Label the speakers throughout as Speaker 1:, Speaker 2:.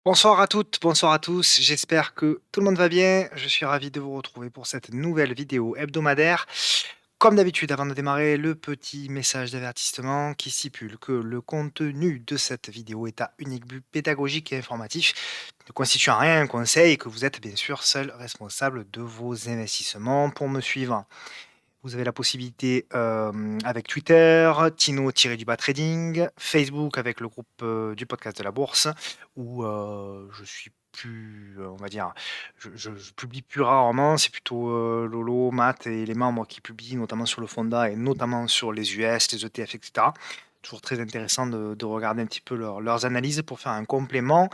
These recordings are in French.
Speaker 1: Bonsoir à toutes, bonsoir à tous. J'espère que tout le monde va bien. Je suis ravi de vous retrouver pour cette nouvelle vidéo hebdomadaire. Comme d'habitude, avant de démarrer, le petit message d'avertissement qui stipule que le contenu de cette vidéo est à unique but pédagogique et informatif, ne constitue en rien un conseil et que vous êtes bien sûr seul responsable de vos investissements. Pour me suivre, vous avez la possibilité, avec Twitter, Tino-du-bas trading, Facebook avec le groupe, du podcast de la bourse où, je suis plus, on va dire, je publie plus rarement, c'est plutôt, Lolo, Matt et les membres qui publient notamment sur le Fonda et notamment sur les US, les ETF et cetera. Toujours très intéressant de regarder un petit peu leurs analyses pour faire un complément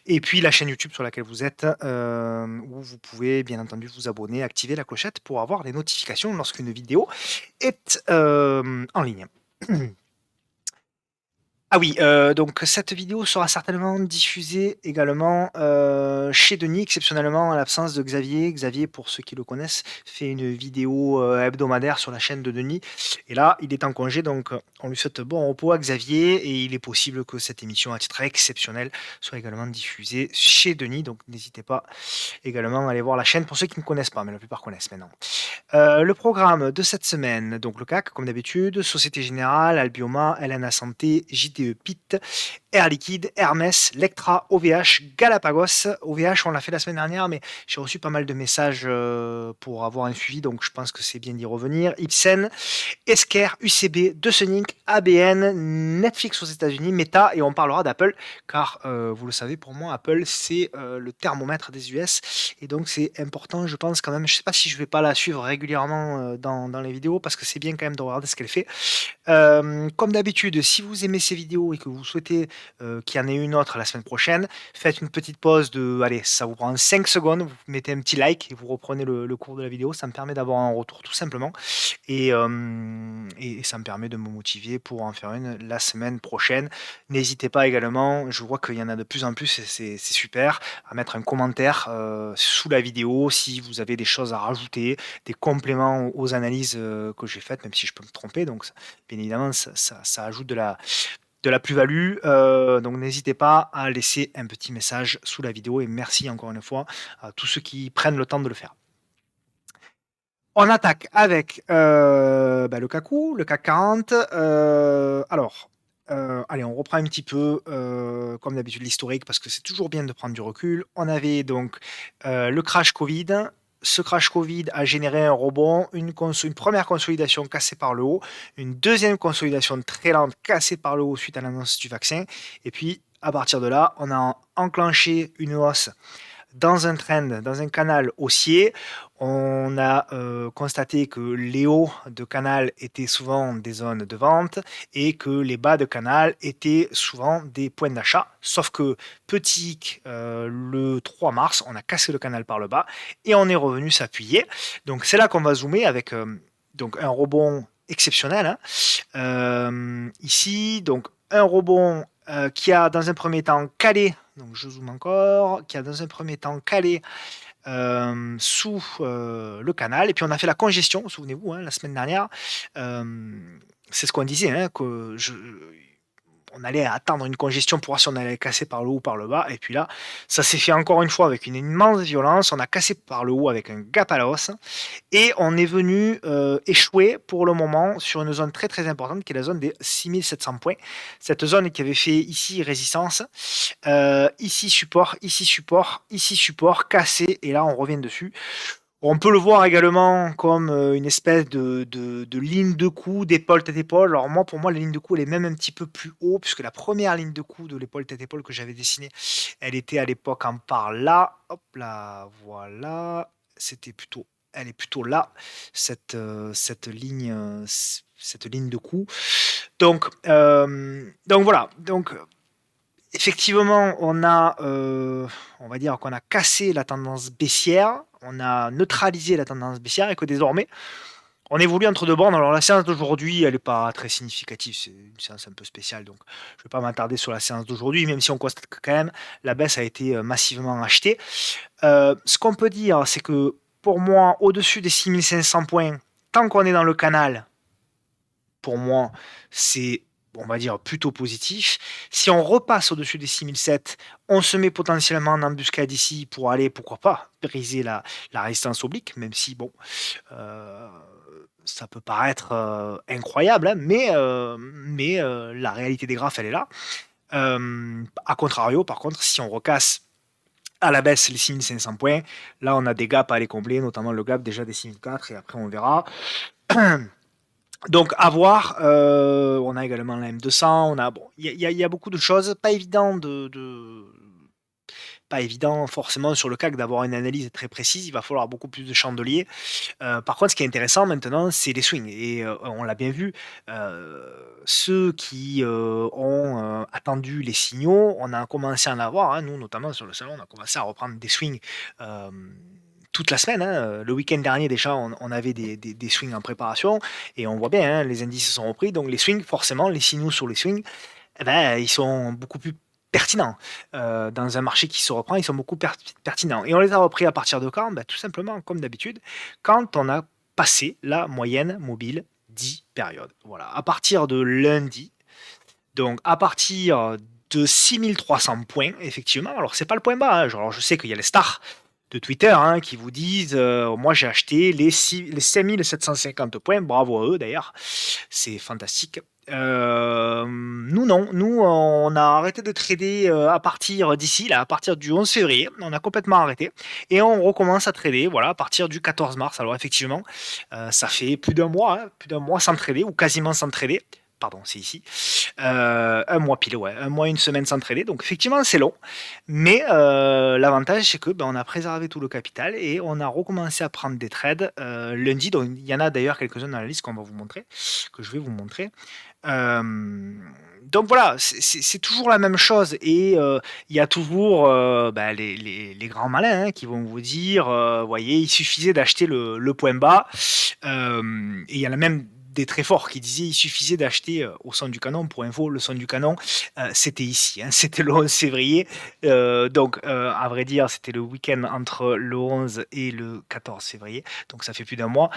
Speaker 1: et puis la chaîne YouTube sur laquelle vous êtes, où vous pouvez bien entendu vous abonner, activer la clochette pour avoir les notifications lorsqu'une vidéo est, en ligne. Ah oui, donc cette vidéo sera certainement diffusée également, chez Denis, exceptionnellement en l'absence de Xavier. Xavier, pour ceux qui le connaissent, fait une vidéo, hebdomadaire sur la chaîne de Denis et là, il est en congé donc on lui souhaite bon repos à Xavier et il est possible que cette émission à titre exceptionnel soit également diffusée chez Denis, donc n'hésitez pas également à aller voir la chaîne pour ceux qui ne connaissent pas, mais la plupart connaissent maintenant. Le programme de cette semaine, donc le CAC comme d'habitude, Société Générale, Albioma, LNA Santé, JDE Pitt, Air Liquide, Hermès, Lectra, OVH, Galapagos. OVH, on l'a fait la semaine dernière, mais j'ai reçu pas mal de messages pour avoir un suivi, donc je pense que c'est bien d'y revenir. Ipsen, Esker, UCB, Deceuninck, ABN, Netflix aux États-Unis, Meta, et on parlera d'Apple, car vous le savez, pour moi, Apple, c'est le thermomètre des US, et donc c'est important, je pense quand même. Je sais pas si je vais pas la suivre régulièrement dans les vidéos, parce que c'est bien quand même de regarder ce qu'elle fait. Comme d'habitude, si vous aimez ces vidéos et que vous souhaitez qu'il y en ait une autre la semaine prochaine, faites une petite pause de, allez, ça vous prend 5 secondes, vous mettez un petit like et vous reprenez le cours de la vidéo. Ça me permet d'avoir un retour tout simplement. Et ça me permet de me motiver pour en faire une la semaine prochaine. N'hésitez pas également, je vois qu'il y en a de plus en plus et c'est super, à mettre un commentaire sous la vidéo si vous avez des choses à rajouter, des compléments aux analyses que j'ai faites, même si je peux me tromper. Donc, bien évidemment, ça ajoute de la plus-value. Donc, n'hésitez pas à laisser un petit message sous la vidéo et merci encore une fois à tous ceux qui prennent le temps de le faire. On attaque avec le CACU, le CAC 40. Allez, on reprend un petit peu, comme d'habitude, l'historique parce que c'est toujours bien de prendre du recul. On avait donc le crash Covid. Ce crash Covid a généré un rebond, une première consolidation cassée par le haut, une deuxième consolidation très lente cassée par le haut suite à l'annonce du vaccin. Et puis, à partir de là, on a enclenché une hausse dans un trend, dans un canal haussier. On a constaté que les hauts de canal étaient souvent des zones de vente et que les bas de canal étaient souvent des points d'achat. Sauf que petit hic, le 3 mars, on a cassé le canal par le bas et on est revenu s'appuyer. Donc c'est là qu'on va zoomer avec donc un rebond exceptionnel, hein. Ici, donc un rebond qui a dans un premier temps calé, donc je zoome encore, qui a dans un premier temps calé sous le canal, et puis on a fait la congestion, souvenez-vous, hein, la semaine dernière. Euh, c'est ce qu'on disait, hein, on allait attendre une congestion pour voir si on allait casser par le haut ou par le bas. Et puis là, ça s'est fait encore une fois avec une immense violence. On a cassé par le haut avec un gap à la hausse. Et on est venu échouer pour le moment sur une zone très très importante qui est la zone des 6700 points. Cette zone qui avait fait ici résistance, ici support, ici support, ici support, cassé. Et là, on revient dessus. On peut le voir également comme une espèce de ligne de coup, d'épaule tête épaule. Alors moi, pour moi, la ligne de coup, elle est même un petit peu plus haut, puisque la première ligne de coup de l'épaule tête épaule que j'avais dessinée, elle était à l'époque en par là. Hop là, voilà. C'était plutôt, elle est plutôt là, cette ligne, cette ligne de coup. Donc voilà. Donc effectivement, on va dire qu'on a cassé la tendance baissière, on a neutralisé la tendance baissière et que désormais, on évolue entre deux bornes. Alors la séance d'aujourd'hui, elle n'est pas très significative, c'est une séance un peu spéciale, donc je ne vais pas m'attarder sur la séance d'aujourd'hui, même si on constate que quand même la baisse a été massivement achetée. Ce qu'on peut dire, c'est que pour moi, au-dessus des 6500 points, tant qu'on est dans le canal, pour moi, c'est on va dire plutôt positif. Si on repasse au-dessus des 6007, on se met potentiellement en embuscade ici pour aller, pourquoi pas, briser la résistance oblique, même si bon, euh, ça peut paraître incroyable, hein, mais la réalité des graphes, elle est là. A contrario, par contre, si on recasse à la baisse les 6500 points, là on a des gaps à aller combler, notamment le gap déjà des 6004, et après on verra. Donc à voir, on a également la M200, on a bon, il y a beaucoup de choses, pas évident pas évident forcément sur le CAC d'avoir une analyse très précise, il va falloir beaucoup plus de chandeliers. Par contre, ce qui est intéressant maintenant, c'est les swings. Et on l'a bien vu, ceux qui ont attendu les signaux, on a commencé à en avoir, hein, nous notamment sur le salon, on a commencé à reprendre des swings euh, toute la semaine, hein. Le week-end dernier déjà, on avait des swings en préparation et on voit bien, hein, les indices se sont repris. Donc les swings, forcément, les signaux sur les swings, eh ben, ils sont beaucoup plus pertinents. Dans un marché qui se reprend, ils sont beaucoup pertinents. Et on les a repris à partir de quand? Ben, tout simplement, comme d'habitude, quand on a passé la moyenne mobile 10 périodes. Voilà. À partir de lundi, donc à partir de 6300 points, effectivement, alors c'est pas le point bas, hein. Alors, je sais qu'il y a les stars de Twitter, hein, qui vous disent moi j'ai acheté les 5750 points, bravo à eux d'ailleurs, c'est fantastique. Nous non, nous on a arrêté de trader à partir d'ici, là, à partir du 11 février, on a complètement arrêté et on recommence à trader, voilà, à partir du 14 mars. Alors effectivement, ça fait plus d'un mois sans trader ou quasiment sans trader. Pardon, c'est ici. Un mois pile, ouais. Un mois, une semaine sans trader. Donc effectivement, c'est long. Mais l'avantage, c'est que ben, on a préservé tout le capital et on a recommencé à prendre des trades lundi. Donc il y en a d'ailleurs quelques-uns dans la liste qu'on va vous montrer, que je vais vous montrer. Euh, donc voilà, c'est toujours la même chose et il y a toujours ben, les grands malins, hein, qui vont vous dire, voyez, il suffisait d'acheter le point bas. Et il y en a même des très forts qui disaient il suffisait d'acheter au son du canon. Pour info, le son du canon, c'était ici, hein, c'était le 11 février. Donc, à vrai dire, c'était le week-end entre le 11 et le 14 février. Donc, ça fait plus d'un mois.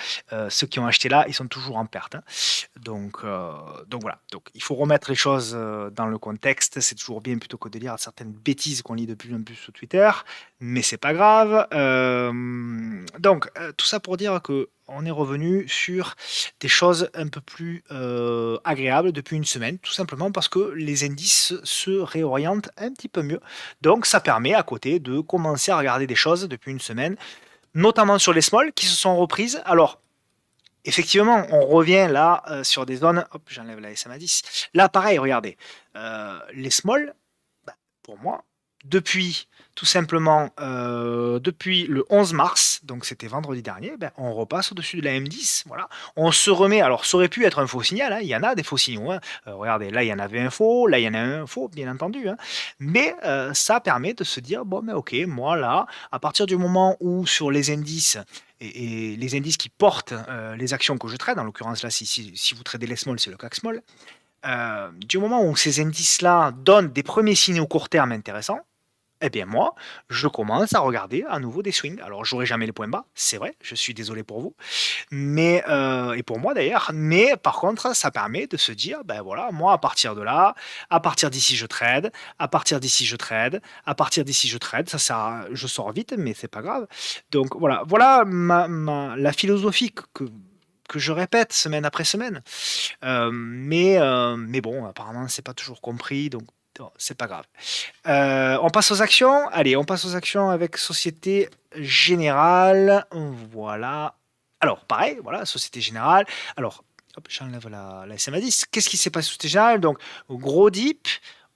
Speaker 1: Ceux qui ont acheté là, ils sont toujours en perte, hein. Donc voilà. Donc, il faut remettre les choses dans le contexte. C'est toujours bien plutôt que de lire certaines bêtises qu'on lit de plus en plus sur Twitter. Mais c'est pas grave. Donc, tout ça pour dire que on est revenu sur des choses un peu plus agréables depuis une semaine, tout simplement parce que les indices se réorientent un petit peu mieux. Donc ça permet à côté de commencer à regarder des choses depuis une semaine, notamment sur les small qui se sont reprises. Alors, effectivement, on revient là sur des zones. Hop, j'enlève la SMA 10. Là, pareil, regardez. Les small, bah, pour moi, depuis tout simplement depuis le 11 mars, donc c'était vendredi dernier, ben, on repasse au-dessus de la M10. Voilà. On se remet. Alors, ça aurait pu être un faux signal, hein. Il y en a des faux signaux, hein. Regardez, là, il y en avait un faux, là, il y en a un faux, bien entendu, hein. Mais ça permet de se dire bon, mais ok, moi là, à partir du moment où sur les indices, et les indices qui portent les actions que je trade, en l'occurrence là, si vous tradez les small, c'est le CAC small, du moment où ces indices-là donnent des premiers signaux court terme intéressants, eh bien moi, je commence à regarder à nouveau des swings. Alors j'aurai jamais les points bas, c'est vrai, je suis désolé pour vous, mais et pour moi d'ailleurs, mais par contre ça permet de se dire, ben voilà, moi à partir de là, à partir d'ici je trade, à partir d'ici je trade, à partir d'ici je trade, ça sert je sors vite, mais c'est pas grave. Donc voilà, voilà la philosophie que je répète semaine après semaine. Mais bon, apparemment, c'est pas toujours compris, donc bon, c'est pas grave. On passe aux actions. Allez, on passe aux actions avec Société Générale. Voilà. Alors, pareil, voilà, Société Générale. Alors, hop, j'enlève la SMA10. Qu'est-ce qui s'est passé Société Générale? Donc, gros dip.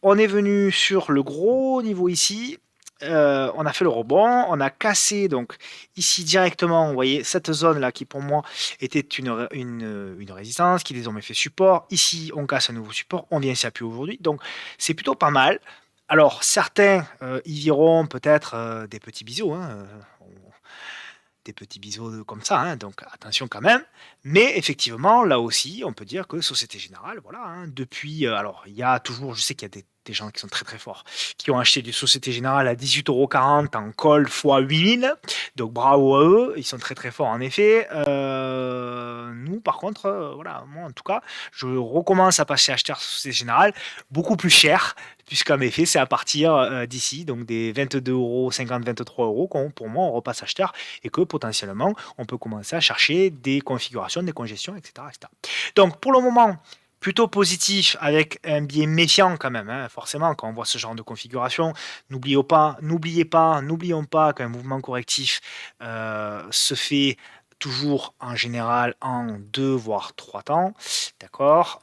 Speaker 1: On est venu sur le gros niveau ici. On a fait le rebond, on a cassé donc ici directement, vous voyez cette zone là qui pour moi était une résistance qui désormais fait support. Ici on casse un nouveau support, on vient s'y appuyer aujourd'hui, donc c'est plutôt pas mal. Alors certains y verront peut-être des petits biseaux, hein, des petits biseaux comme ça, hein, donc attention quand même. Mais effectivement, là aussi, on peut dire que Société Générale, voilà, hein, depuis, alors il y a toujours, je sais qu'il y a des gens qui sont très très forts, qui ont acheté du Société Générale à 18,40 € en call x 8000, donc bravo à eux, ils sont très très forts en effet. Nous, nous, par contre, voilà, moi, en tout cas, je recommence à passer acheteur Société Générale beaucoup plus cher, puisqu'en effet, c'est à partir d'ici, donc des 22,50 €, 23 € qu'on, pour moi, on repasse acheteur et que potentiellement, on peut commencer à chercher des configurations, des congestions, etc., etc. Donc, pour le moment, plutôt positif avec un biais méfiant quand même, hein, forcément, quand on voit ce genre de configuration. N'oublions pas qu'un mouvement correctif se fait toujours en général en 2 voire 3 temps, d'accord.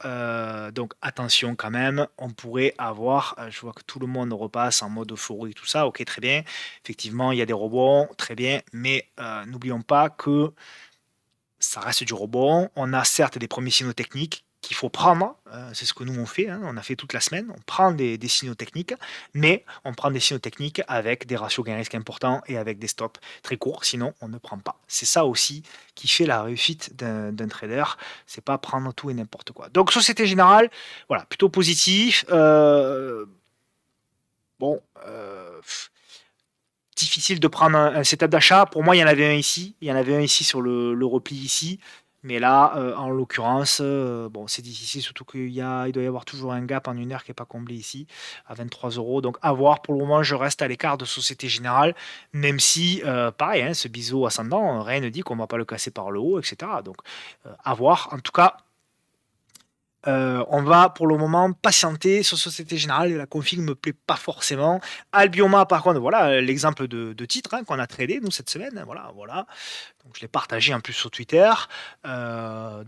Speaker 1: Donc attention quand même, on pourrait avoir, je vois que tout le monde repasse en mode euphorie et tout ça, OK, très bien. Effectivement, il y a des rebonds, très bien, mais n'oublions pas que ça reste du rebond. On a certes des premiers signaux techniques qu'il faut prendre, c'est ce que nous on fait, hein, on a fait toute la semaine, on prend des signaux techniques, mais on prend des signaux techniques avec des ratios gain risque importants et avec des stops très courts, sinon on ne prend pas. C'est ça aussi qui fait la réussite d'un trader, c'est pas prendre tout et n'importe quoi. Donc Société Générale, voilà, plutôt positif. Bon, difficile de prendre un setup d'achat. Pour moi, il y en avait un ici. Il y en avait un ici sur le repli ici. Mais là, en l'occurrence, bon, c'est difficile, surtout il doit y avoir toujours un gap en 1 heure qui n'est pas comblé ici, à 23 €. Donc, à voir. Pour le moment, je reste à l'écart de Société Générale, même si, pareil, hein, ce biseau ascendant, rien ne dit qu'on ne va pas le casser par le haut, etc. Donc, à voir. En tout cas, on va pour le moment patienter sur Société Générale et la config me plaît pas forcément. Albioma, par contre, voilà l'exemple de titre hein, qu'on a tradé nous cette semaine. Voilà. Donc je l'ai partagé en plus sur Twitter. Voilà,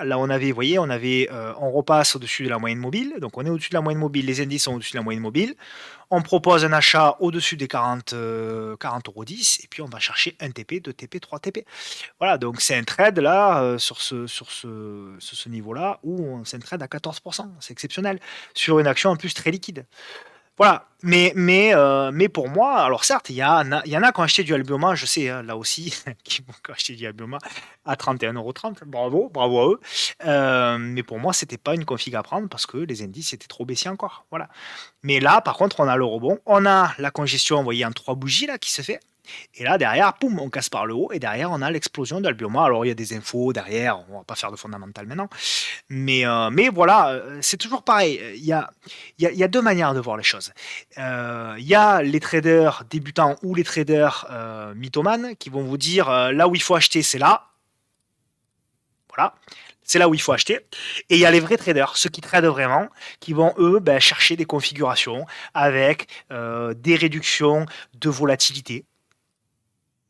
Speaker 1: là vous voyez, on repasse au-dessus de la moyenne mobile. Donc on est au-dessus de la moyenne mobile, les indices sont au-dessus de la moyenne mobile. On propose un achat au-dessus des 40,10 € et puis on va chercher 1 TP, 2 TP, 3 TP. Voilà, donc c'est un trade là, sur ce niveau-là, où c'est un trade à 14%. C'est exceptionnel. Sur une action en plus très liquide. Voilà, mais pour moi, alors certes, il y en a qui ont acheté du Albioma, je sais, hein, là aussi, qui ont acheté du Albioma à 31,30 €. Bravo à eux. Mais pour moi, c'était pas une config à prendre parce que les indices étaient trop baissiers encore. Voilà. Mais là, par contre, on a le rebond, on a la congestion, vous voyez, en 3 bougies là qui se fait. Et là, derrière, poum, on casse par le haut, et derrière, on a l'explosion d'Albioma. Alors, il y a des infos derrière, on va pas faire de fondamental maintenant. Mais voilà, c'est toujours pareil. Il y a 2 manières de voir les choses. Il y a les traders débutants ou les traders mythomanes qui vont vous dire là où il faut acheter, c'est là. Voilà. C'est là où il faut acheter. Et il y a les vrais traders, ceux qui tradent vraiment, qui vont, eux, chercher des configurations avec des réductions de volatilité.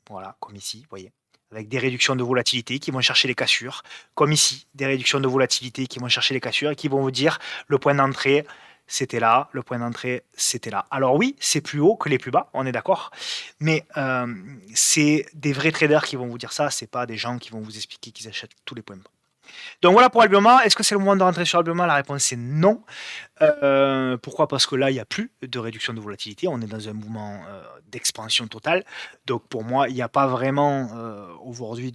Speaker 1: Voilà, comme ici, vous voyez, avec des réductions de volatilité qui vont chercher les cassures, comme ici, des réductions de volatilité qui vont chercher les cassures et qui vont vous dire le point d'entrée, c'était là, le point d'entrée, c'était là. Alors oui, c'est plus haut que les plus bas, on est d'accord, mais c'est des vrais traders qui vont vous dire ça, c'est pas des gens qui vont vous expliquer qu'ils achètent tous les points bas. Donc voilà pour Albioma. Est-ce que c'est le moment de rentrer sur Albioma? La réponse est non. Pourquoi? Parce que là, il n'y a plus de réduction de volatilité. On est dans un mouvement d'expansion totale. Donc pour moi, il n'y a pas vraiment aujourd'hui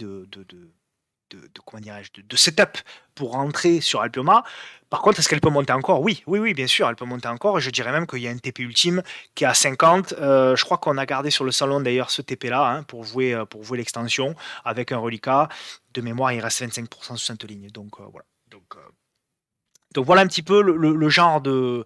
Speaker 1: comment dirais-je, de setup pour rentrer sur Albioma. Par contre, est-ce qu'elle peut monter encore? Oui, bien sûr, elle peut monter encore. Et je dirais même qu'il y a un TP ultime qui est à 50. Je crois qu'on a gardé sur le salon d'ailleurs ce TP-là hein, pour jouer l'extension avec un reliquat. De mémoire, il reste 25% sur cette ligne. Donc voilà. Donc voilà un petit peu le genre de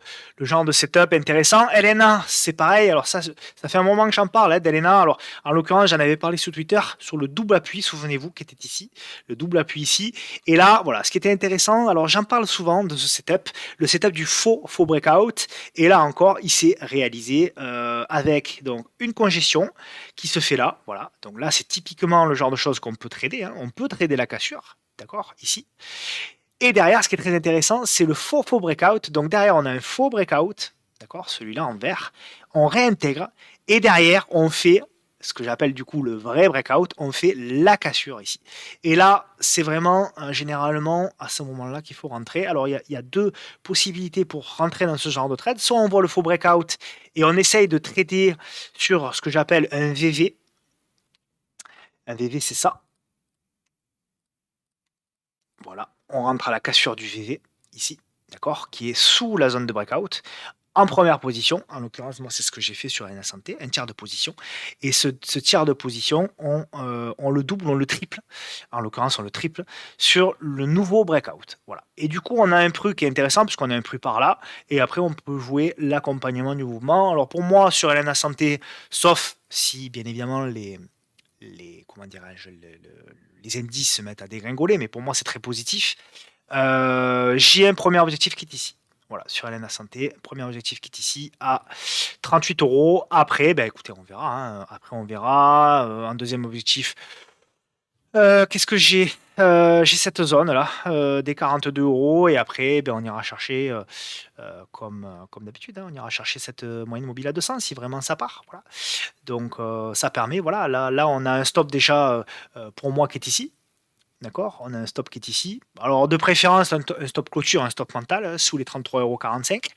Speaker 1: setup intéressant. Elena, c'est pareil. Alors ça fait un moment que j'en parle hein, d'Elena. Alors en l'occurrence, j'en avais parlé sur Twitter sur le double appui, souvenez-vous, qui était ici, le double appui ici. Et là, voilà, ce qui était intéressant. Alors j'en parle souvent de ce setup, le setup du faux breakout. Et là encore, il s'est réalisé avec donc une congestion qui se fait là. Voilà. Donc là, c'est typiquement le genre de choses qu'on peut trader. Hein. On peut trader la cassure, d'accord, ici. Et derrière, ce qui est très intéressant, c'est le faux breakout. Donc derrière, on a un faux breakout, d'accord, celui-là en vert. On réintègre et derrière, on fait ce que j'appelle du coup le vrai breakout. On fait la cassure ici. Et là, c'est vraiment généralement à ce moment-là qu'il faut rentrer. Alors il y a 2 possibilités pour rentrer dans ce genre de trade. Soit on voit le faux breakout et on essaye de trader sur ce que j'appelle un VV. Un VV, c'est ça. Voilà, on rentre à la cassure du VV, ici, d'accord, qui est sous la zone de breakout. en première position. En l'occurrence, moi, c'est ce que j'ai fait sur Arena Santé, un tiers de position. Et ce tiers de position, on le double, on le triple. En l'occurrence, on le triple sur le nouveau breakout. Voilà. Et du coup, on a un prix qui est intéressant puisqu'on a un prix par là. Et après, on peut jouer l'accompagnement du mouvement. Alors pour moi, sur Arena Santé, sauf si, bien évidemment, comment dirais-je, les indices se mettent à dégringoler, mais pour moi, c'est très positif. J'ai un premier objectif qui est ici. Voilà, sur Elena Santé, premier objectif qui est ici à 38 euros. Après, ben écoutez, on verra, hein. Après, on verra. Un deuxième objectif. Qu'est-ce que j'ai? J'ai cette zone là, des 42 euros. Et après, ben, on ira chercher, comme d'habitude, hein, on ira chercher cette moyenne mobile à 200 si vraiment ça part. Voilà. Donc, ça permet, voilà, là, on a un stop déjà pour moi qui est ici. D'accord? On a un stop qui est ici. Alors, de préférence, un stop clôture, un stop mental, sous les 33,45 €.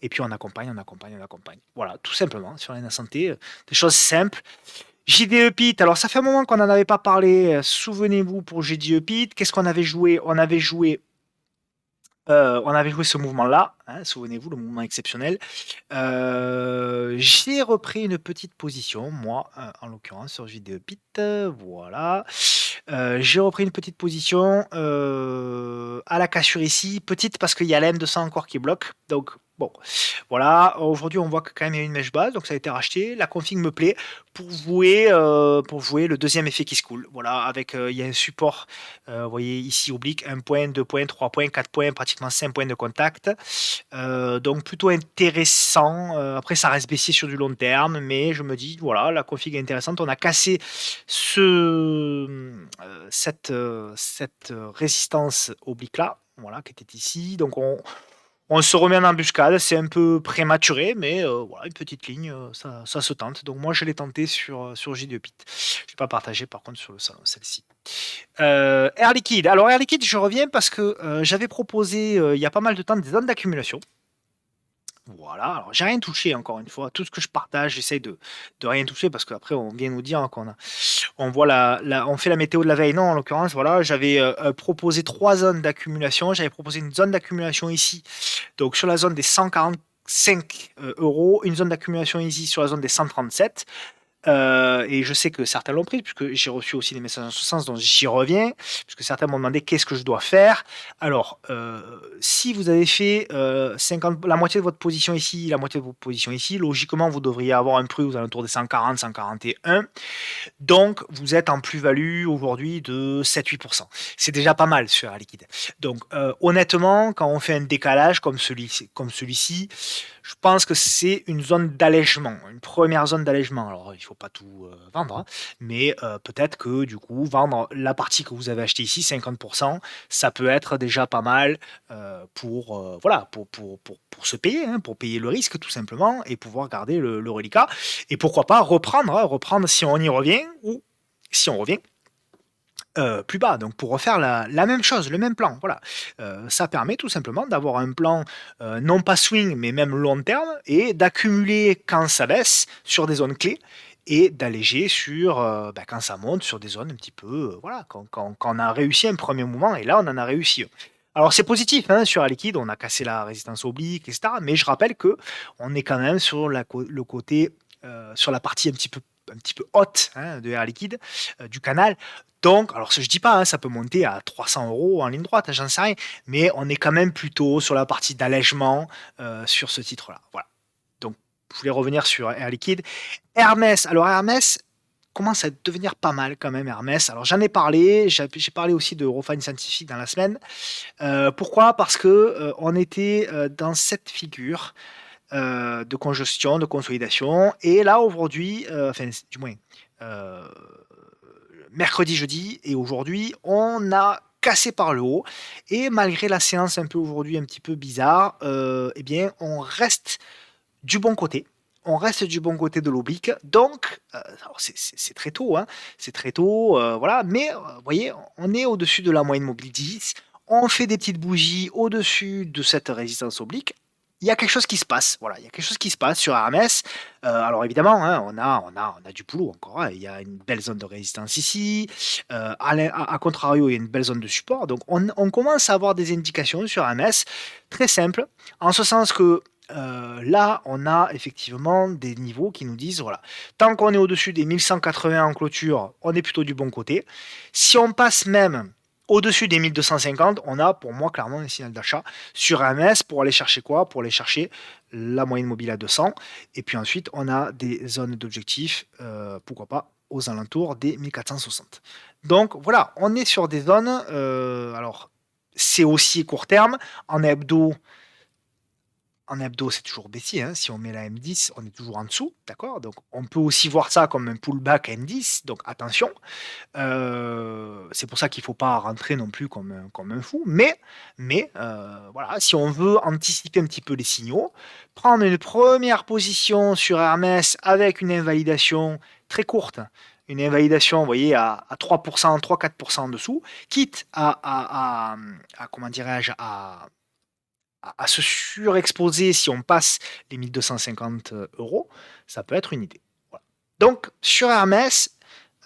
Speaker 1: Et puis, on accompagne, on accompagne, on accompagne. Voilà, tout simplement, sur la santé, des choses simples. JDE Pit, alors ça fait un moment qu'on n'en avait pas parlé. Souvenez-vous pour JDE Pit, qu'est-ce qu'on avait joué? On avait joué ce mouvement-là, hein, souvenez-vous, le mouvement exceptionnel. J'ai repris une petite position, moi, en l'occurrence, sur JDE Pit. Voilà. J'ai repris une petite position à la cassure ici. Petite parce qu'il y a la M200 encore qui bloque. Donc, bon, voilà. Aujourd'hui, on voit que quand même il y a une mèche basse, donc ça a été racheté. La config me plaît pour jouer le deuxième effet qui se coule. Voilà, avec il y a un support, vous voyez ici oblique, 1 point, 2 points, 3 points, 4 points, pratiquement 5 points de contact. Donc plutôt intéressant. Après, ça reste baissier sur du long terme, mais je me dis, voilà, la config est intéressante. On a cassé cette résistance oblique là, voilà, qui était ici. Donc on se remet en embuscade, c'est un peu prématuré, mais voilà, une petite ligne, ça se tente. Donc moi, je l'ai tenté sur JDE Pit. Je ne vais pas partager par contre sur le salon, celle-ci. Air Liquide. Alors Air Liquide, je reviens parce que j'avais proposé il y a pas mal de temps des zones d'accumulation. Voilà, alors j'ai rien touché encore une fois. Tout ce que je partage, j'essaye de rien toucher parce qu'après on vient nous dire on voit on fait la météo de la veille. Non, en l'occurrence, voilà, j'avais proposé 3 zones d'accumulation. J'avais proposé une zone d'accumulation ici, donc sur la zone des 145 euros, une zone d'accumulation ici sur la zone des 137. Et je sais que certains l'ont pris, puisque j'ai reçu aussi des messages en ce sens, donc j'y reviens, puisque certains m'ont demandé qu'est-ce que je dois faire. Alors, si vous avez fait la moitié de votre position ici, la moitié de votre position ici, logiquement, vous devriez avoir un prix aux alentours des 140, 141. Donc, vous êtes en plus-value aujourd'hui de 7-8%. C'est déjà pas mal sur Air Liquide. Donc, honnêtement, quand on fait un décalage comme celui-ci, je pense que c'est une zone d'allègement, une première zone d'allègement. Alors, il ne faut pas tout vendre, hein, mais peut-être que du coup, vendre la partie que vous avez achetée ici, 50%, ça peut être déjà pas mal voilà, pour se payer, hein, pour payer le risque tout simplement et pouvoir garder le reliquat. Et pourquoi pas reprendre, hein, reprendre si on y revient ou si on revient plus bas, donc pour refaire la même chose, le même plan, voilà. Ça permet tout simplement d'avoir un plan, non pas swing, mais même long terme et d'accumuler quand ça baisse sur des zones clés et d'alléger sur, quand ça monte sur des zones un petit peu, voilà, quand on a réussi un premier mouvement et là on en a réussi un. Alors c'est positif, hein, sur Air Liquide, on a cassé la résistance oblique et cetera, mais je rappelle qu'on est quand même sur le côté, sur la partie un petit peu haute, hein, de Air Liquide, du canal. Donc, alors je dis pas, hein, ça peut monter à 300 euros en ligne droite, hein, j'en sais rien, mais on est quand même plutôt sur la partie d'allègement sur ce titre-là. Voilà. Donc, je voulais revenir sur Air Liquide. Hermès, alors Hermès commence à devenir pas mal quand même, Hermès. Alors j'en ai parlé, j'ai parlé aussi de Refine Scientifique dans la semaine. Pourquoi? Parce que on était dans cette figure de congestion, de consolidation, et là aujourd'hui, enfin du moins mercredi, jeudi et aujourd'hui, on a cassé par le haut. Et malgré la séance un peu aujourd'hui un petit peu bizarre, eh bien, on reste du bon côté. On reste du bon côté de l'oblique. Donc, c'est très tôt, hein, c'est très tôt, voilà. Mais, vous voyez, on est au-dessus de la moyenne mobile 10. On fait des petites bougies au-dessus de cette résistance oblique. Il y a quelque chose qui se passe, voilà, il y a quelque chose qui se passe sur Hermès. Alors évidemment, hein, on a du boulot encore, hein. Il y a une belle zone de résistance ici. À contrario, il y a une belle zone de support. Donc on commence à avoir des indications sur Hermès très simple, en ce sens que là, on a effectivement des niveaux qui nous disent, voilà, tant qu'on est au-dessus des 1180 en clôture, on est plutôt du bon côté. Si on passe même au-dessus des 1250, on a pour moi clairement un signal d'achat sur AMS pour aller chercher quoi? Pour aller chercher la moyenne mobile à 200. Et puis ensuite, on a des zones d'objectifs, pourquoi pas aux alentours des 1460. Donc voilà, on est sur des zones, alors c'est aussi court terme. En hebdo, c'est toujours baissier, hein. Si on met la M10, on est toujours en dessous, d'accord? Donc on peut aussi voir ça comme un pullback M10, donc attention. C'est pour ça qu'il ne faut pas rentrer non plus comme un fou. Mais voilà, si on veut anticiper un petit peu les signaux, prendre une première position sur Hermès avec une invalidation très courte, une invalidation, vous voyez, à 3%, 3-4% en dessous, quitte comment dirais-je, à se surexposer si on passe les 1250 euros, ça peut être une idée. Voilà. Donc, sur Hermès,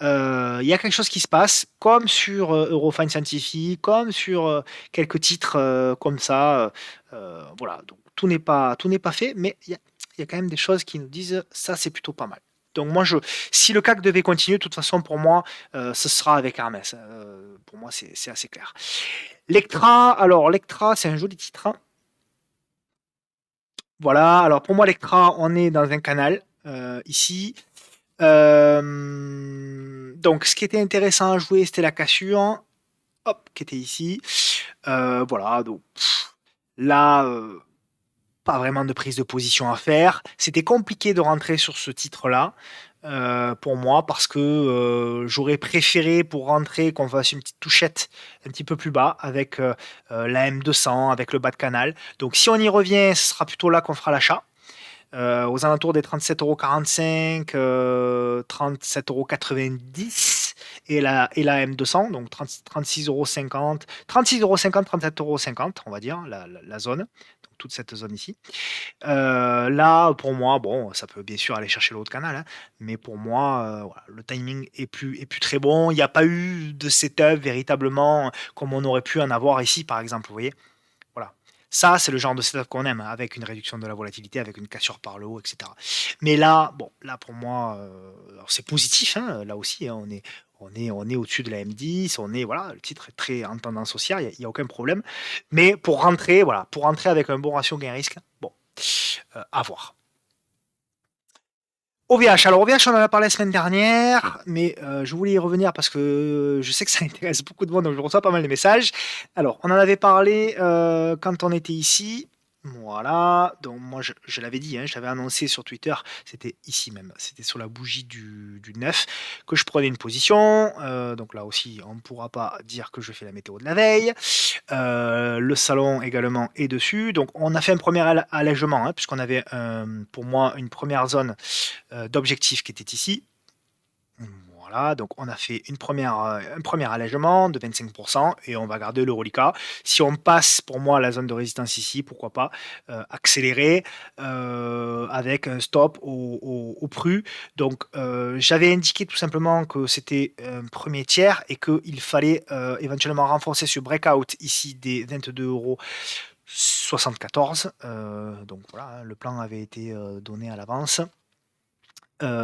Speaker 1: il y a quelque chose qui se passe, comme sur Eurofine Scientific, comme sur quelques titres comme ça. Voilà, donc tout n'est pas fait, mais il y a quand même des choses qui nous disent ça, c'est plutôt pas mal. Donc moi, si le CAC devait continuer, de toute façon, pour moi, ce sera avec Hermès. Pour moi, c'est assez clair. Lectra, alors Lectra, c'est un joli titre, hein. Voilà, alors pour moi, Lectra, on est dans un canal ici. Donc, ce qui était intéressant à jouer, c'était la cassure, hop, qui était ici. Voilà, donc là, pas vraiment de prise de position à faire. C'était compliqué de rentrer sur ce titre-là. Pour moi, parce que j'aurais préféré pour rentrer qu'on fasse une petite touchette un petit peu plus bas avec la M200, avec le bas de canal. Donc si on y revient, ce sera plutôt là qu'on fera l'achat. Aux alentours des 37,45 €, 37,90 € et la M200, donc 36,50 €, 36,50 €, 37,50 €, on va dire, la zone, donc toute cette zone ici. Là, pour moi, bon, ça peut bien sûr aller chercher le haut de canal, hein, mais pour moi, voilà, le timing est plus très bon. Il n'y a pas eu de setup véritablement comme on aurait pu en avoir ici, par exemple, vous voyez? Voilà. Ça, c'est le genre de setup qu'on aime, hein, avec une réduction de la volatilité, avec une cassure par le haut, etc. Mais là, bon, là pour moi, alors c'est positif, hein, là aussi, hein, on est au-dessus de la M10, voilà, le titre est très en tendance haussière, il y a aucun problème. Mais pour rentrer, voilà, pour rentrer avec un bon ratio gain-risque, bon, à voir. OVH, alors OVH, on en a parlé la semaine dernière, mais je voulais y revenir parce que je sais que ça intéresse beaucoup de monde, donc je reçois pas mal de messages. Alors, on en avait parlé quand on était ici. Voilà, donc moi je l'avais dit, hein, je l'avais annoncé sur Twitter, c'était ici même, c'était sur la bougie du 9 que je prenais une position. Donc là aussi, on ne pourra pas dire que je fais la météo de la veille. Le salon également est dessus. Donc on a fait un premier allègement, hein, puisqu'on avait pour moi une première zone d'objectifs qui était ici. Voilà, donc on a fait un premier allègement de 25% et on va garder le reliquat. Si on passe pour moi la zone de résistance ici, pourquoi pas accélérer avec un stop au PRU. Donc j'avais indiqué tout simplement que c'était un premier tiers et qu'il fallait éventuellement renforcer ce breakout ici des 22,74 €. Donc voilà, hein, le plan avait été donné à l'avance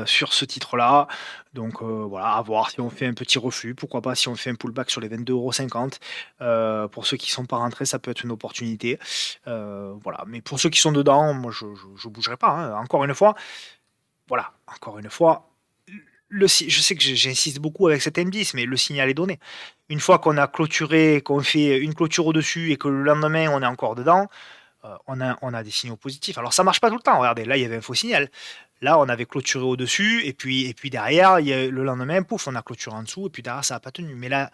Speaker 1: sur ce titre-là. Donc voilà, à voir si on fait un petit reflux, pourquoi pas si on fait un pullback sur les 22,50 €. Pour ceux qui sont pas rentrés, ça peut être une opportunité. Voilà, mais pour ceux qui sont dedans, moi je bougerai pas, hein. Encore une fois, voilà, encore une fois, je sais que j'insiste beaucoup avec cet M10, mais le signal est donné. Une fois qu'on a clôturé, qu'on fait une clôture au-dessus et que le lendemain on est encore dedans, on a des signaux positifs. Alors ça marche pas tout le temps, regardez, là il y avait un faux signal. Là, on avait clôturé au-dessus et puis derrière, le lendemain, pouf, on a clôturé en dessous et puis derrière, ça n'a pas tenu. Mais là,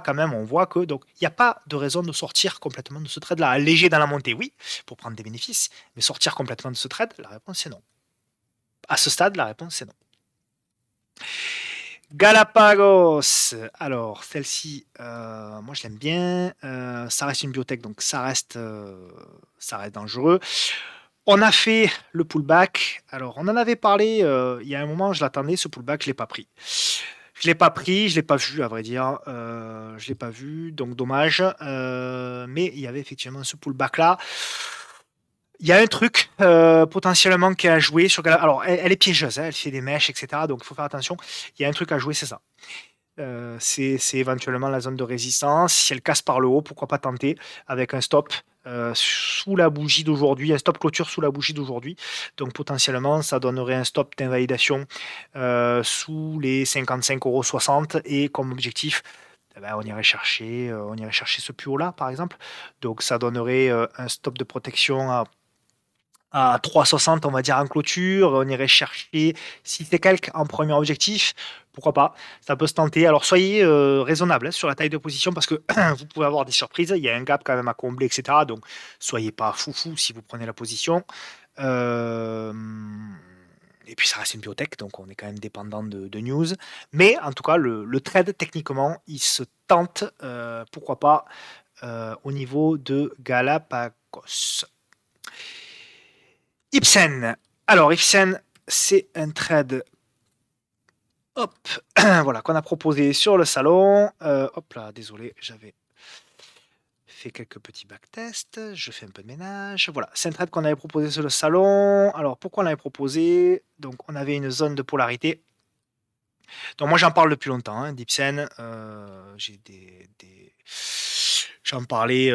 Speaker 1: quand même, on voit que donc il n'y a pas de raison de sortir complètement de ce trade-là. Léger dans la montée, oui, pour prendre des bénéfices, mais sortir complètement de ce trade, la réponse c'est non. À ce stade, la réponse c'est non. Galapagos, alors celle-ci, moi je l'aime bien. Ça reste une biotech, donc ça reste dangereux. On a fait le pullback. Alors, on en avait parlé il y a un moment, je l'attendais, ce pullback, je ne l'ai pas pris. Je ne l'ai pas pris, je ne l'ai pas vu, à vrai dire. Je ne l'ai pas vu, donc dommage. Mais il y avait effectivement ce pullback-là. Il y a un truc potentiellement qui est à jouer sur alors elle est piégeuse, hein, elle fait des mèches, etc. Donc il faut faire attention. Il y a un truc à jouer, c'est ça. C'est éventuellement la zone de résistance. Si elle casse par le haut, pourquoi pas tenter avec un stop sous la bougie d'aujourd'hui, un stop clôture sous la bougie d'aujourd'hui. Donc potentiellement, ça donnerait un stop d'invalidation sous les 55,60 € et comme objectif, eh ben, on irait chercher ce plus haut-là, par exemple. Donc ça donnerait un stop de protection à 3,60, on va dire, en clôture. On irait chercher si c'est quelques en premier objectif. Pourquoi pas? Ça peut se tenter. Alors soyez raisonnable sur la taille de position parce que vous pouvez avoir des surprises. Il y a un gap quand même à combler, etc. Donc soyez pas foufou si vous prenez la position. Euh, Et puis ça reste une biotech, donc on est quand même dépendant de news. Mais en tout cas, le trade, techniquement, il se tente, pourquoi pas, au niveau de Galapagos. Ibsen. Alors, Ibsen, c'est un trade, hop, voilà, qu'on a proposé sur le salon. Hop là, désolé, j'avais fait quelques petits backtests. Je fais un peu de ménage. Voilà, c'est un trade qu'on avait proposé sur le salon. Alors, pourquoi on l'avait proposé? Donc, on avait une zone de polarité. Donc, moi, j'en parle depuis longtemps, hein, d'Ibsen. J'ai J'en parlais.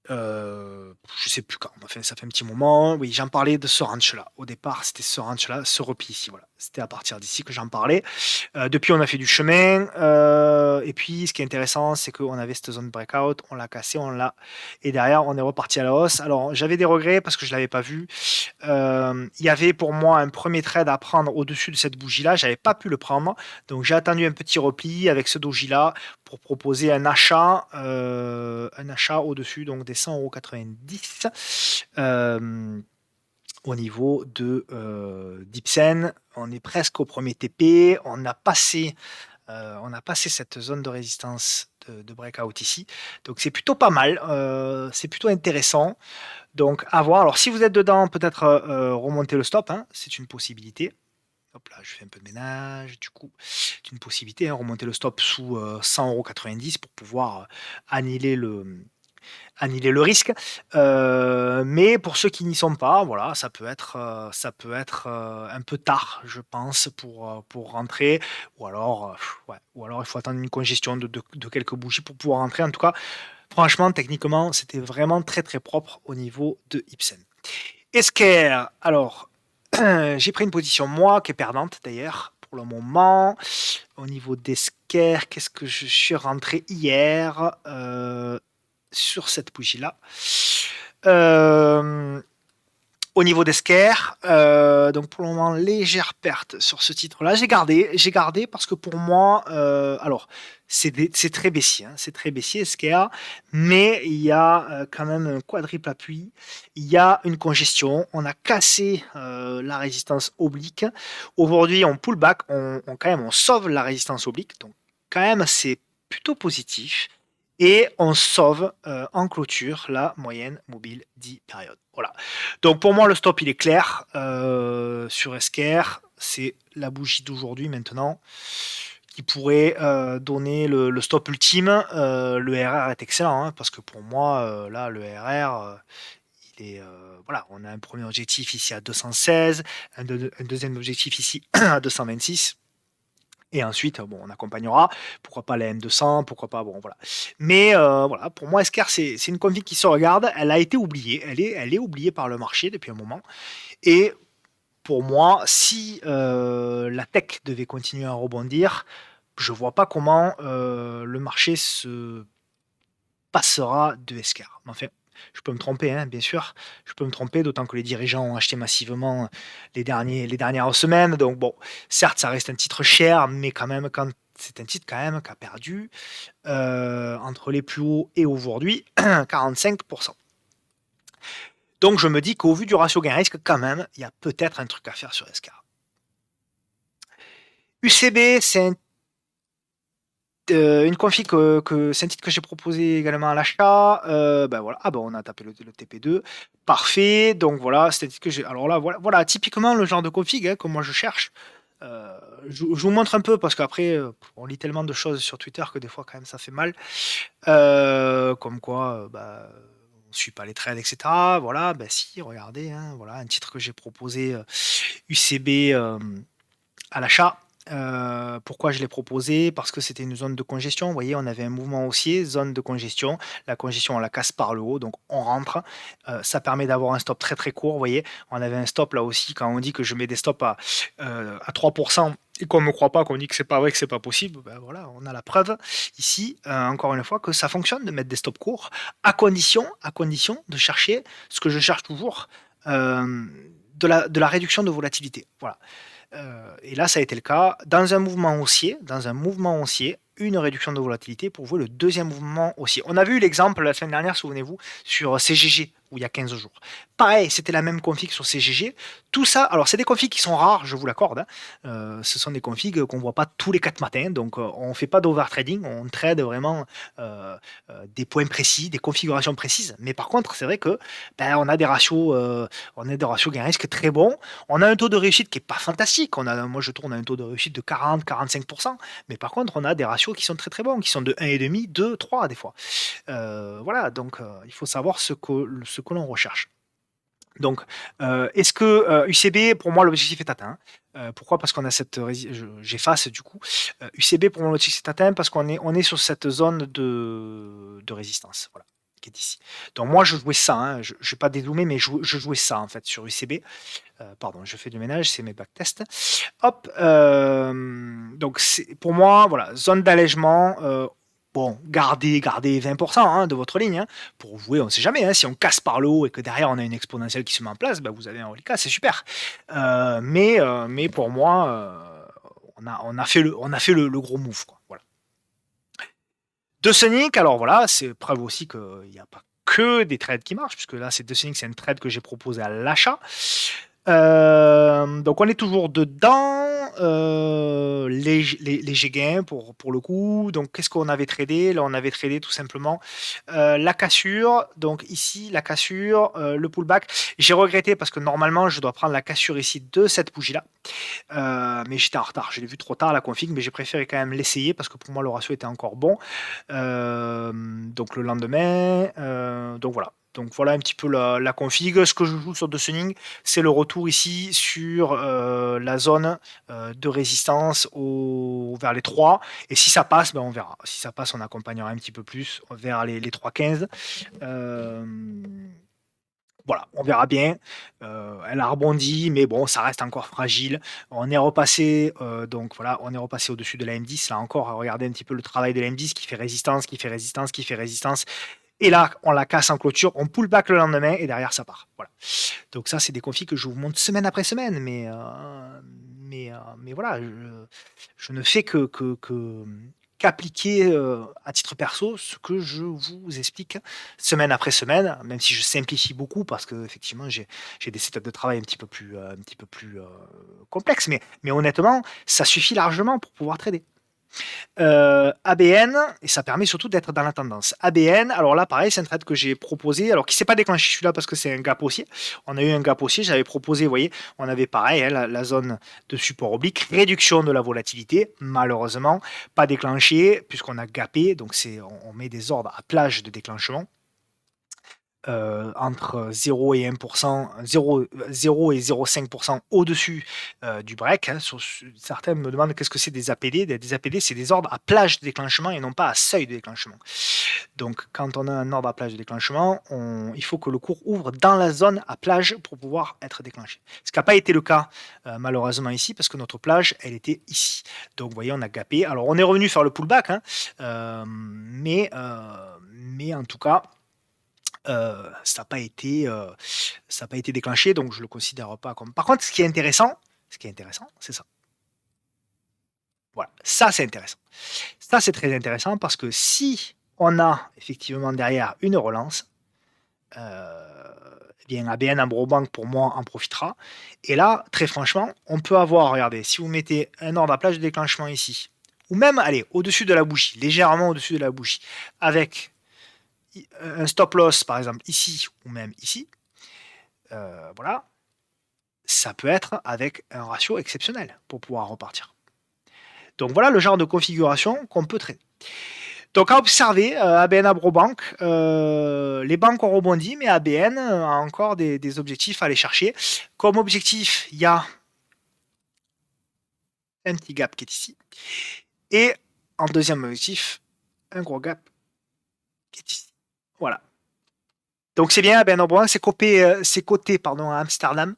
Speaker 1: Je sais plus quand, enfin, ça fait un petit moment. Oui, j'en parlais de ce ranch-là. Au départ, c'était ce ranch-là, ce repli ici. Voilà. C'était à partir d'ici que j'en parlais. Depuis, on a fait du chemin. Et puis, ce qui est intéressant, c'est qu'on avait cette zone breakout, on l'a cassé, on l'a. Et derrière, on est reparti à la hausse. Alors, j'avais des regrets parce que je ne l'avais pas vu. Il y avait pour moi un premier trade à prendre au-dessus de cette bougie-là. Je n'avais pas pu le prendre. Donc, j'ai attendu un petit repli avec ce doji-là pour proposer un achat au-dessus donc des 100,90 €. Au niveau de d'Ipsen, on est presque au premier TP. On a passé cette zone de résistance de breakout ici. Donc c'est plutôt pas mal. C'est plutôt intéressant. Donc à voir. Alors si vous êtes dedans, peut-être remonter le stop, hein, c'est une possibilité. Hop là, je fais un peu de ménage. Du coup, c'est une possibilité, hein, remonter le stop sous 100,90 € pour pouvoir annihiler le risque. Mais pour ceux qui n'y sont pas, voilà, ça peut être un peu tard, je pense, pour rentrer. Ouais, ou alors il faut attendre une congestion de quelques bougies pour pouvoir rentrer. En tout cas, franchement, techniquement, c'était vraiment très très propre au niveau de Ibsen. Esker, alors, j'ai pris une position, moi, qui est perdante d'ailleurs, pour le moment. Au niveau d'Esker, qu'est-ce que je suis rentré hier sur cette bougie-là? Euh, Au niveau d'Esker, donc pour le moment, légère perte sur ce titre-là. J'ai gardé parce que pour moi, alors c'est très baissier, hein, c'est très baissier Esker, mais il y a quand même un quadruple appui, il y a une congestion, on a cassé la résistance oblique. Aujourd'hui, on pull back, quand même on sauve la résistance oblique, donc quand même c'est plutôt positif. Et on sauve en clôture la moyenne mobile 10 périodes. Voilà. Donc pour moi, le stop, il est clair sur Esker. C'est la bougie d'aujourd'hui maintenant qui pourrait donner le stop ultime. Le RR est excellent hein, parce que pour moi, là, le RR, il est, voilà, on a un premier objectif ici à 216, un deuxième objectif ici à 226. Et ensuite, bon, on accompagnera, pourquoi pas la M200, pourquoi pas, bon, voilà. Mais voilà, pour moi, Esker, c'est une config qui se regarde, elle a été oubliée, elle est oubliée par le marché depuis un moment. Et pour moi, si la tech devait continuer à rebondir, je vois pas comment le marché se passera de Esker. Enfin, je peux me tromper, hein, bien sûr. Je peux me tromper, d'autant que les dirigeants ont acheté massivement les dernières semaines. Donc bon, certes, ça reste un titre cher, mais quand même, c'est un titre quand même qui a perdu entre les plus hauts et aujourd'hui 45%. Donc je me dis qu'au vu du ratio gain-risque, quand même, il y a peut-être un truc à faire sur SK. UCB, c'est une config c'est un titre que j'ai proposé également à l'achat. Ben voilà. Ah ben on a tapé le TP2. Parfait. Donc voilà, c'est un titre que j'ai. Alors là, voilà, typiquement le genre de config que moi je cherche. Je vous montre un peu parce qu'après, on lit tellement de choses sur Twitter que des fois, quand même, ça fait mal. Comme quoi, bah, on suit pas les trades, et cetera. Voilà, ben si, regardez, hein, voilà un titre que j'ai proposé, UCB, à l'achat. Pourquoi je l'ai proposé? Parce que c'était une zone de congestion. Vous voyez, on avait un mouvement haussier, zone de congestion. La congestion, on la casse par le haut, donc on rentre. Ça permet d'avoir un stop très très court. Vous voyez, on avait un stop là aussi. Quand on dit que je mets des stops à 3% et qu'on ne me croit pas, qu'on dit que c'est pas vrai, que c'est pas possible, ben voilà, on a la preuve ici, encore une fois, que ça fonctionne de mettre des stops courts, à condition de chercher ce que je cherche toujours, de la réduction de volatilité. Voilà. Et là, ça a été le cas. Dans un mouvement haussier, une réduction de volatilité pour jouer le deuxième mouvement haussier. On a vu l'exemple la semaine dernière, souvenez-vous, sur CGG, où il y a 15 jours. Pareil, c'était la même config sur CGG. Tout ça, alors c'est des configs qui sont rares, je vous l'accorde, hein. Ce sont des configs qu'on ne voit pas tous les 4 matins, donc on ne fait pas d'overtrading, on trade vraiment des points précis, des configurations précises. Mais par contre, c'est vrai que on a des ratios gain risque très bons. On a un taux de réussite qui est pas fantastique. Moi, je tourne à un taux de réussite de 40-45%. Mais par contre, on a des ratios qui sont très très bons, qui sont de 1,5, 2, 3 des fois. Voilà, donc il faut savoir ce que l'on recherche. Donc, est-ce que UCB, pour moi, l'objectif est atteint? Pourquoi? Parce qu'on a j'efface du coup. UCB, pour moi, l'objectif est atteint parce qu'on est sur cette zone de résistance. Voilà, qui est ici. Donc moi, je jouais ça, hein, je ne vais pas dézoomer, mais je jouais ça en fait sur UCB. Pardon, je fais du ménage, c'est mes backtests. Hop, donc pour moi, voilà, zone d'allègement. Bon, gardez 20% hein, de votre ligne. Hein, pour jouer, on ne sait jamais. Hein, si on casse par le haut et que derrière on a une exponentielle qui se met en place, bah, vous avez un reliquat, c'est super. Mais pour moi, on a fait le gros move. Quoi, voilà. De Sonic, alors voilà, c'est preuve aussi qu'il n'y a pas que des trades qui marchent, puisque là, c'est De Sonic, c'est une trade que j'ai proposé à l'achat. Donc on est toujours dedans, léger gain pour le coup. Donc qu'est-ce qu'on avait tradé? Là on avait tradé tout simplement la cassure. Donc ici la cassure, le pullback. J'ai regretté parce que normalement je dois prendre la cassure ici de cette bougie là. Mais j'étais en retard, je l'ai vu trop tard la config, mais j'ai préféré quand même l'essayer parce que pour moi le ratio était encore bon. Donc le lendemain, donc voilà. Donc voilà un petit peu la config. Ce que je joue sur Sunning, c'est le retour ici sur la zone de résistance vers les 3. Et si ça passe, ben on verra. Si ça passe, on accompagnera un petit peu plus vers les 3,15. Voilà, on verra bien. Elle a rebondi, mais bon, ça reste encore fragile. On est repassé, donc voilà, on est repassé au-dessus de la M10. Là encore, regardez un petit peu le travail de la M10 qui fait résistance, qui fait résistance, qui fait résistance. Et là, on la casse en clôture, on pull back le lendemain et derrière ça part. Voilà. Donc ça, c'est des configs que je vous montre semaine après semaine, mais voilà, je ne fais qu'appliquer à titre perso ce que je vous explique semaine après semaine, même si je simplifie beaucoup parce que effectivement j'ai des setups de travail un petit peu plus complexes, mais honnêtement, ça suffit largement pour pouvoir trader. ABN, et ça permet surtout d'être dans la tendance. ABN, alors là, pareil, c'est un trade que j'ai proposé, alors qui ne s'est pas déclenché celui-là parce que c'est un gap haussier. On a eu un gap haussier, j'avais proposé, vous voyez, on avait pareil, hein, la zone de support oblique, réduction de la volatilité, malheureusement, pas déclenché, puisqu'on a gapé, donc on met des ordres à plage de déclenchement. Entre 0 et 1%, 0 et 0,5% au-dessus du break. Hein. Certains me demandent qu'est-ce que c'est des APD. Des APD, c'est des ordres à plage de déclenchement et non pas à seuil de déclenchement. Donc, quand on a un ordre à plage de déclenchement, il faut que le cours ouvre dans la zone à plage pour pouvoir être déclenché. Ce qui n'a pas été le cas, malheureusement, ici, parce que notre plage, elle était ici. Donc, vous voyez, on a gapé. Alors, on est revenu faire le pullback, hein, mais en tout cas, ça n'a pas été déclenché, donc je le considère pas comme. Par contre, ce qui est intéressant, c'est ça. Voilà, ça c'est intéressant. Ça c'est très intéressant parce que si on a effectivement derrière une relance, eh bien ABN Amro-Bank pour moi en profitera. Et là, très franchement, on peut avoir, regardez, si vous mettez un ordre à plage de déclenchement ici, ou même, allez, au-dessus de la bougie, légèrement au-dessus de la bougie, avec un stop loss, par exemple, ici ou même ici, voilà, ça peut être avec un ratio exceptionnel pour pouvoir repartir. Donc voilà le genre de configuration qu'on peut traiter. Donc à observer, ABN Abrobank, les banques ont rebondi, mais ABN a encore des objectifs à aller chercher. Comme objectif, il y a un petit gap qui est ici. Et en deuxième objectif, un gros gap qui est ici. Voilà. Donc c'est bien, ABN Abrobank, c'est coté pardon, à Amsterdam.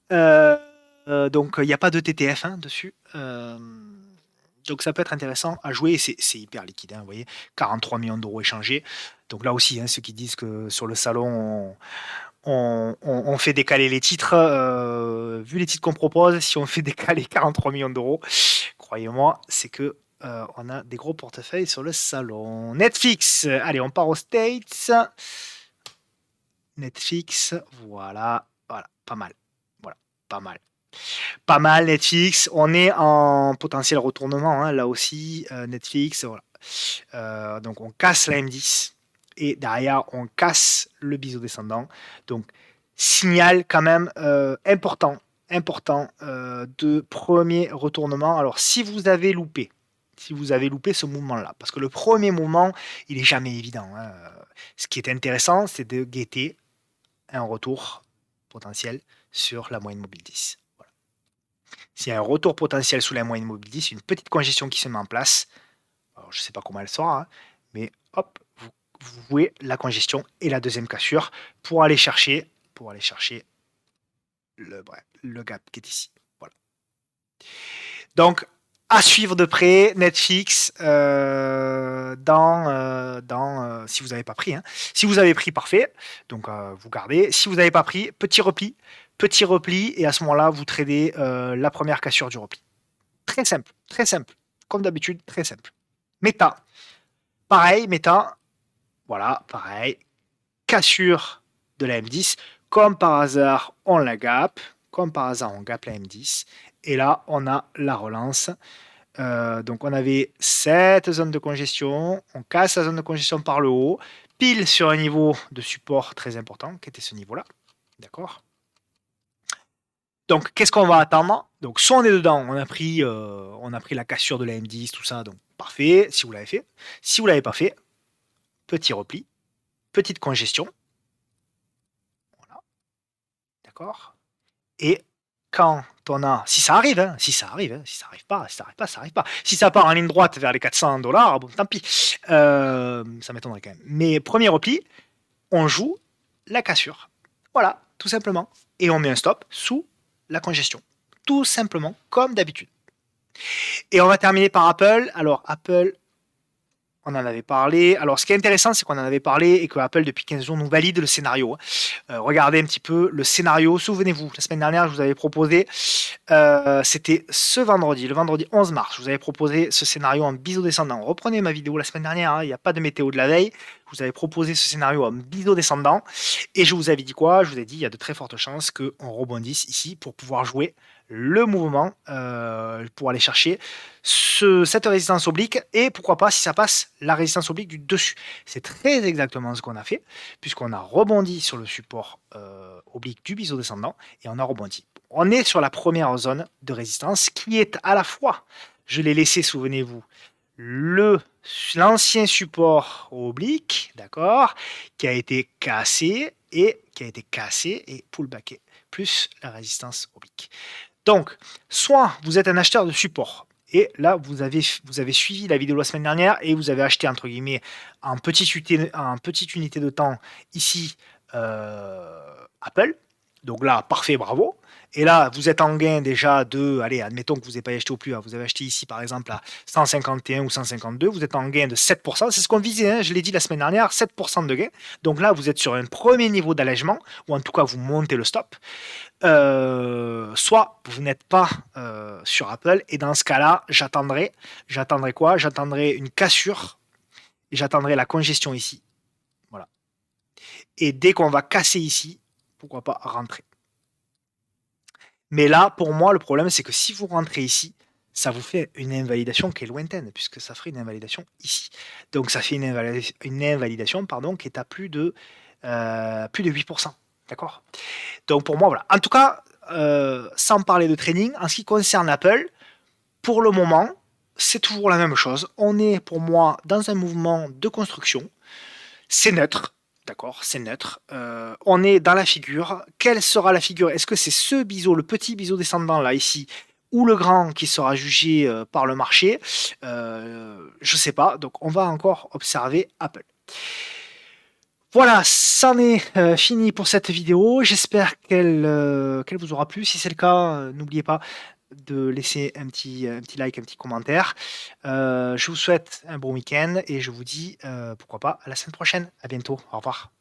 Speaker 1: Donc il n'y a pas de TTF dessus. Donc ça peut être intéressant à jouer, c'est hyper liquide, vous voyez, 43 millions d'euros échangés. Donc là aussi, ceux qui disent que sur le salon, on fait décaler les titres, vu les titres qu'on propose, si on fait décaler 43 millions d'euros, croyez-moi, c'est que on a des gros portefeuilles sur le salon. Netflix, allez, on part aux States. Netflix, voilà, pas mal. Voilà, pas mal. Pas mal Netflix, on est en potentiel retournement, là aussi, Netflix, voilà. Donc on casse la M10 et derrière on casse le biseau descendant. Donc signal quand même important de premier retournement. Alors si vous avez loupé ce mouvement-là, parce que le premier mouvement, il est jamais évident. Ce qui est intéressant, c'est de guetter un retour potentiel sur la moyenne mobile 10. Voilà. S'il y a un retour potentiel sous la moyenne mobile 10, une petite congestion qui se met en place, alors je ne sais pas comment elle sera, mais hop, vous jouez la congestion et la deuxième cassure pour aller chercher le gap qui est ici. Voilà. Donc, à suivre de près, Netflix, si vous n'avez pas pris. Si vous avez pris, parfait. Donc, vous gardez. Si vous n'avez pas pris, petit repli, et à ce moment-là, vous tradez la première cassure du repli. Très simple. Comme d'habitude, très simple. Meta. Pareil, Meta. Voilà, pareil. Cassure de la M10. Comme par hasard, on la gap. Comme par hasard, on gap la M10. Et là, on a la relance. Donc, on avait cette zone de congestion. On casse la zone de congestion par le haut. Pile sur un niveau de support très important, qui était ce niveau-là. D'accord ? Donc, qu'est-ce qu'on va attendre? Donc, soit on est dedans, on a pris la cassure de la M10, tout ça, donc parfait, si vous l'avez fait. Si vous ne l'avez pas fait, petit repli, petite congestion. Voilà. D'accord? Et quand on a, si ça arrive pas, si ça arrive pas, ça arrive pas. Si ça part en ligne droite vers les 400 $, bon, tant pis. Ça m'étonnerait quand même. Mais premier repli, on joue la cassure. Voilà, tout simplement. Et on met un stop sous la congestion. Tout simplement, comme d'habitude. Et on va terminer par Apple. Alors, Apple, on en avait parlé. Alors, ce qui est intéressant, c'est qu'on en avait parlé et que Apple, depuis 15 jours, nous valide le scénario. Regardez un petit peu le scénario. Souvenez-vous, la semaine dernière, je vous avais proposé, c'était ce vendredi, le vendredi 11 mars, je vous avais proposé ce scénario en biseau descendant. Reprenez ma vidéo la semaine dernière, il n'y a pas de météo de la veille. Je vous avais proposé ce scénario en biseau descendant. Et je vous avais dit quoi? Je vous ai dit, il y a de très fortes chances qu'on rebondisse ici pour pouvoir jouer le mouvement, pour aller chercher cette résistance oblique et pourquoi pas, si ça passe, la résistance oblique du dessus. C'est très exactement ce qu'on a fait, puisqu'on a rebondi sur le support oblique du biseau descendant et on a rebondi. On est sur la première zone de résistance qui est à la fois, je l'ai laissé, souvenez-vous, l'ancien support oblique, d'accord, qui a été cassé et pullbacké, plus la résistance oblique. Donc, soit vous êtes un acheteur de support, et là, vous avez suivi la vidéo la semaine dernière et vous avez acheté, entre guillemets, en petite unité de temps, ici, Apple. Donc là, parfait, bravo. Et là, vous êtes en gain déjà de, allez, admettons que vous n'avez pas acheté au plus, vous avez acheté ici, par exemple, à 151 ou 152, vous êtes en gain de 7%. C'est ce qu'on visait, je l'ai dit la semaine dernière, 7% de gain. Donc là, vous êtes sur un premier niveau d'allègement, ou en tout cas, vous montez le stop. Soit vous n'êtes pas sur Apple, et dans ce cas-là, j'attendrai quoi? J'attendrai une cassure, et j'attendrai la congestion ici. Voilà. Et dès qu'on va casser ici, pourquoi pas rentrer. Mais là, pour moi, le problème, c'est que si vous rentrez ici, ça vous fait une invalidation qui est lointaine, puisque ça ferait une invalidation ici. Donc ça fait une invalidation qui est à plus de 8%. D'accord? Donc pour moi, voilà. En tout cas, sans parler de trading, en ce qui concerne Apple, pour le moment, c'est toujours la même chose. On est pour moi dans un mouvement de construction. C'est neutre, d'accord, c'est neutre. On est dans la figure. Quelle sera la figure? Est-ce que c'est ce biseau, le petit biseau descendant là ici, ou le grand qui sera jugé par le marché? Je sais pas. Donc on va encore observer Apple. Voilà, c'en est fini pour cette vidéo. J'espère qu'elle vous aura plu. Si c'est le cas, n'oubliez pas de laisser un petit like, un petit commentaire. Je vous souhaite un bon week-end et je vous dis pourquoi pas à la semaine prochaine. À bientôt. Au revoir.